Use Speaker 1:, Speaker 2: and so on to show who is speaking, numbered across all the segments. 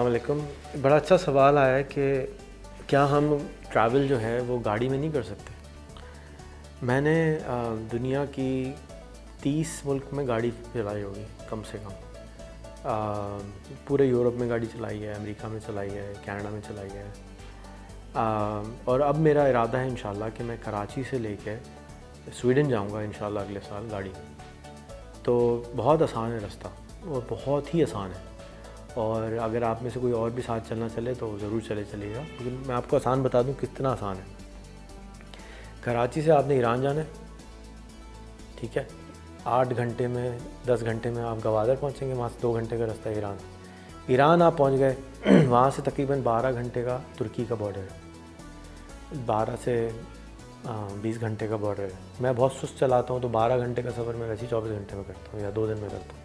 Speaker 1: अस्सलाम वालेकुम। बड़ा अच्छा सवाल आया है कि क्या हम ट्रैवल जो है वो गाड़ी में नहीं कर सकते। मैंने दुनिया की 30 मुल्क में गाड़ी चलाई होगी कम से कम। पूरे यूरोप में गाड़ी चलाई है, अमेरिका में चलाई है, कनाडा में चलाई है। और अब मेरा इरादा है इंशाल्लाह कि मैं कराची से लेके स्वीडन जाऊंगा इंशाल्लाह अगले साल गाड़ी। तो बहुत आसान है रास्ता और बहुत ही आसान है। और अगर आप में से कोई और भी साथ चलना चले तो ज़रूर चलिएगा, लेकिन मैं आपको आसान बता दूं कितना आसान है। कराची से आपने ईरान जाना है, ठीक है। 8 घंटे में 10 घंटे में आप गवादर पहुंचेंगे, वहाँ से 2 घंटे का रास्ता है ईरान। ईरान आप पहुंच गए, वहाँ से तकरीबन 12 घंटे का तुर्की का बॉर्डर है। 12 से 20 घंटे का बॉर्डर है। मैं बहुत सुस्त चलाता हूँ तो 12 घंटे का सफ़र मैं वैसे ही 24 घंटे में करता हूँ या 2 दिन में करता हूँ।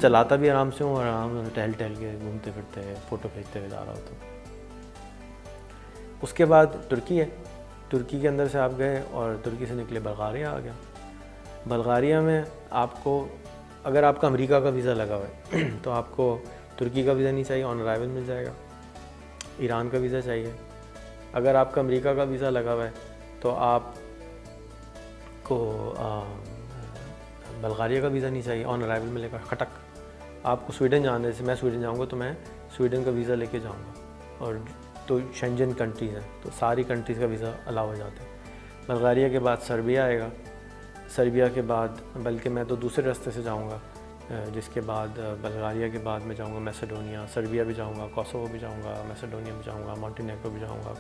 Speaker 1: चलाता भी आराम से हूँ और आराम से टहल के घूमते फिरते फ़ोटो खींचते हुए जा रहा होता हूँ। उसके बाद तुर्की है। तुर्की के अंदर से आप गए और तुर्की से निकले बल्गारिया आ गया। बल्गारिया में आपको, अगर आपका अमेरिका का वीज़ा लगा हुआ है तो आपको तुर्की का वीज़ा नहीं चाहिए, ऑन अराइवल मिल जाएगा। ईरान का वीज़ा चाहिए। अगर आपका अमेरिका का वीज़ा लगा हुआ है तो आपको बल्गारिया का वीज़ा नहीं चाहिए, ऑन अराइवल मिलेगा खटक। आपको स्वीडन जाने से, मैं स्वीडन जाऊंगा तो मैं स्वीडन का वीज़ा लेके जाऊंगा। और तो शेंजन कंट्रीज़ हैं तो सारी कंट्रीज़ का वीज़ा अलाउ हो जाता है। बल्गारिया के बाद सर्बिया आएगा। सर्बिया के बाद, बल्कि मैं तो दूसरे रास्ते से जाऊंगा, जिसके बाद बल्गारिया के बाद मैं जाऊंगा मैसेडोनिया। सर्बिया भी जाऊंगा, कोसोवो भी जाऊंगा, मैसेडोनिया भी जाऊंगा, मॉन्टेनेग्रो भी जाऊंगा,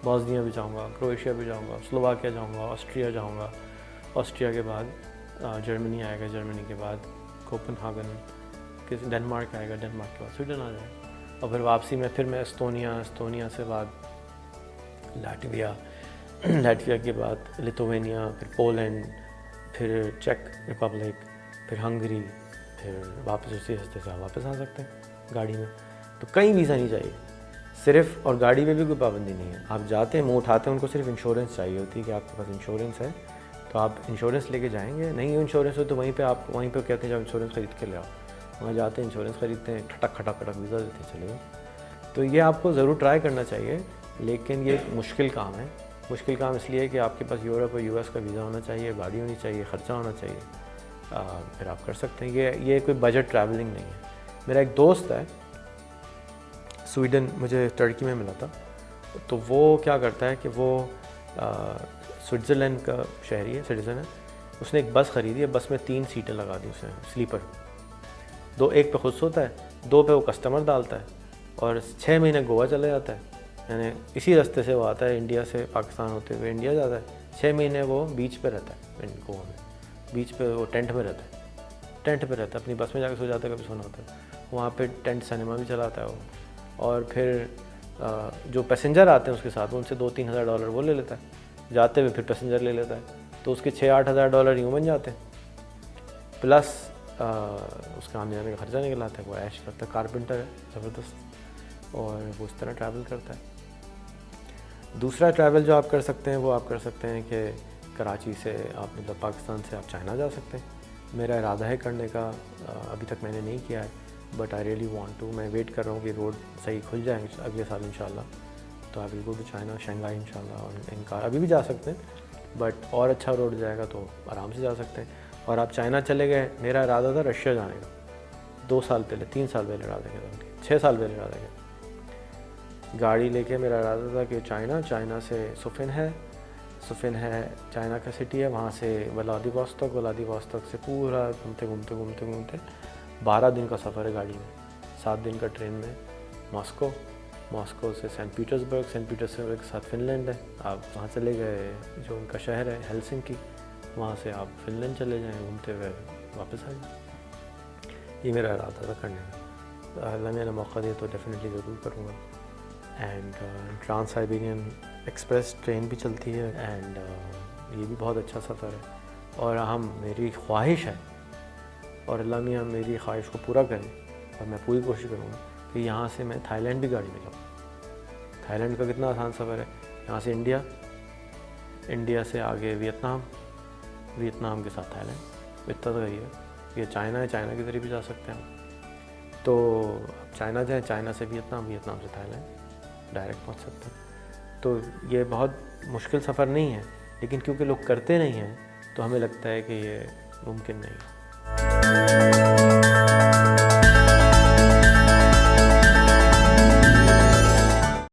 Speaker 1: बॉस्निया भी जाऊंगा, क्रोएशिया भी जाऊंगा, स्लोवाकिया जाऊंगा, ऑस्ट्रिया जाऊंगा। ऑस्ट्रिया के बाद जर्मनी आएगा, जर्मनी के बाद कोपेनहेगन, डेनमार्क आएगा, डेनमार्क के बाद स्वीडन आ जाएगा। और फिर वापसी में फिर मैं एस्तोनिया से बाद लाटविया, लाटविया के बाद लिथुआनिया, फिर पोलैंड, फिर चेक रिपब्लिक, फिर हंगरी, फिर वापस उसी रास्ते से वापस आ सकते हैं गाड़ी में। तो कहीं वीज़ा नहीं चाहिए सिर्फ, और गाड़ी में भी कोई पाबंदी नहीं है। आप जाते हैं, मुँह उठाते हैं, उनको सिर्फ इंश्योरेंस चाहिए होती है कि आपके पास इंश्योरेंस है तो आप इंश्योरेंस लेके जाएंगे। नहीं इंश्योरेंस हो तो वहीं पे कहते हैं जब इंश्योरेंस ख़रीद के ले आओ। वहाँ जाते हैं, इंश्योरेंस ख़रीदते हैं, खटक वीज़ा देते हैं, चले गए। तो ये आपको ज़रूर ट्राई करना चाहिए, लेकिन ये मुश्किल काम है। मुश्किल काम इसलिए है कि आपके पास यूरोप और यूएस का वीज़ा होना चाहिए, गाड़ी होनी चाहिए, ख़र्चा होना चाहिए, फिर आप कर सकते हैं। ये कोई बजट ट्रैवलिंग नहीं है। मेरा एक दोस्त है स्वीडन, मुझे टर्की में मिला था, तो वो क्या करता है कि वो स्विट्ज़रलैंड का शहरी है, सिटीज़न है। उसने एक बस ख़रीदी है, बस में 3 सीटें लगा दी उसने, स्लीपर। एक पे खुद सोता है, 2 पे वो कस्टमर डालता है, और 6 महीने गोवा चले जाता है। यानी इसी रास्ते से वो आता है, इंडिया से पाकिस्तान होते हुए इंडिया जाता है। 6 महीने वो बीच पे रहता है, गोवा में बीच पे वो टेंट में रहता है, अपनी बस में जाकर सो जाता है, कभी सोना होता है। वहाँ पे टेंट सिनेमा भी चलाता है वो। और फिर जो पैसेंजर आते हैं उसके साथ, उनसे $2-3 हज़ार डॉलर वो ले लेता है, जाते हुए फिर पैसेंजर ले लेता है, तो उसके 6-8 हज़ार डॉलर यूँ बन जाते हैं। प्लस उसका आने जाने का खर्चा निकल आता है। वो ऐश करता है, कारपेंटर है ज़बरदस्त, और वो इस तरह ट्रैवल करता है। दूसरा ट्रैवल जो आप कर सकते हैं वो आप कर सकते हैं कि कराची से आप, मतलब पाकिस्तान से आप चाइना जा सकते हैं। मेरा इरादा है करने का, अभी तक मैंने नहीं किया है, but I really want to. मैं वेट कर रहा हूँ कि रोड सही खुल जाए अगले साल इंशाल्लाह, तो I will go to China, Shanghai इंशाल्लाह। और इनका अभी भी जा सकते हैं, बट और अच्छा रोड जाएगा तो आराम से जा सकते हैं। और आप चाइना चले गए, मेरा इरादा था रशिया जाने का 2 साल पहले, 3 साल पहले इरादा किया था, 6 साल पहले इरादा किया। गाड़ी लेके मेरा इरादा था कि चाइना से सुफिन है, चाइना का सिटी है, वहाँ से व्लादिवोस्तोक से पूरा घूमते 12 दिन का सफ़र है गाड़ी में, 7 दिन का ट्रेन में मॉस्को से सेंट पीटर्सबर्ग के साथ फिनलैंड है। आप वहाँ चले गए, जो उनका शहर है हेलसिंकी, वहाँ से आप फिनलैंड चले जाएँ, घूमते हुए वापस आ जाए। ये मेरा इरादा था करने का। अल्लाह ने मौका दिया तो डेफिनेटली ज़रूर करूँगा। And trans Siberian express train भी चलती है, एंड ये भी बहुत अच्छा सफ़र है। और मेरी ख्वाहिश है, और अल्लाह मियाँ मेरी ख्वाहिश को पूरा करें, और मैं पूरी कोशिश करूँगा कि यहाँ से मैं थाईलैंड भी गाड़ी में जाऊँ। थाईलैंड का कितना आसान सफ़र है, यहाँ से इंडिया से आगे वियतनाम के साथ थाईलैंड, इतना तो करिए। ये चाइना है, चाइना के ज़रिए भी जा सकते हैं। तो आप चाइना जाएँ, चाइना से वियतनाम, वियतनाम से थाईलैंड डायरेक्ट पहुंच सकते हैं। तो ये बहुत मुश्किल सफ़र नहीं है, लेकिन क्योंकि लोग करते नहीं हैं तो हमें लगता है कि ये मुमकिन नहीं है।